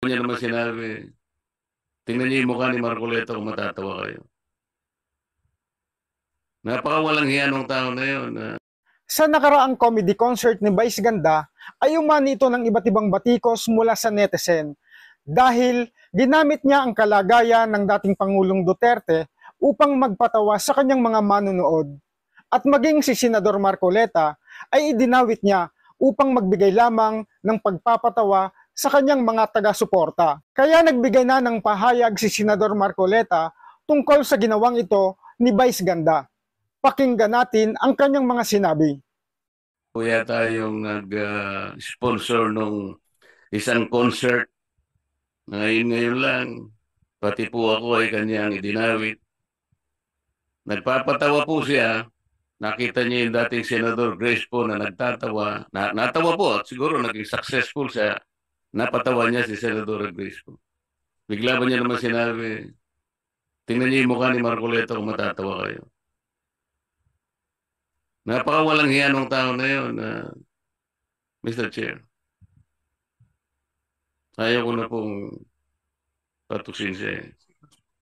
niya naman sinabi, tingnan niyo yung mukha ni Marcoleta kung matatawa kayo. Napakawalang hiya nung tao na yun. Sa nakaraang comedy concert ni Vice Ganda ay umani ito ng iba't ibang batikos mula sa netizen dahil ginamit niya ang kalagayan ng dating Pangulong Duterte upang magpatawa sa kanyang mga manunood. At maging si Senador Marcoleta ay idinawit niya upang magbigay lamang ng pagpapatawa sa kanyang mga taga-suporta. Kaya nagbigay na ng pahayag si Senador Marcoleta tungkol sa ginawang ito ni Vice Ganda. Pakinggan natin ang kanyang mga sinabi. Kuya tayong nag-sponsor nung isang concert. Ngayon lang, pati po ako ay kanyang idinawit. Nagpapatawa po siya. Nakita niya yung dating Senador Grace po na nagtatawa. Natawa po at siguro naging successful siya. Napatawa niya si Senador Grace po. Bigla ba niya naman sinabi, tingnan niyo yung mukha ni Marcoleta kung matatawa kayo. Napakawalang hiya nung tao na yun, Mr. Chair. Ayaw ko na pong patusin siya.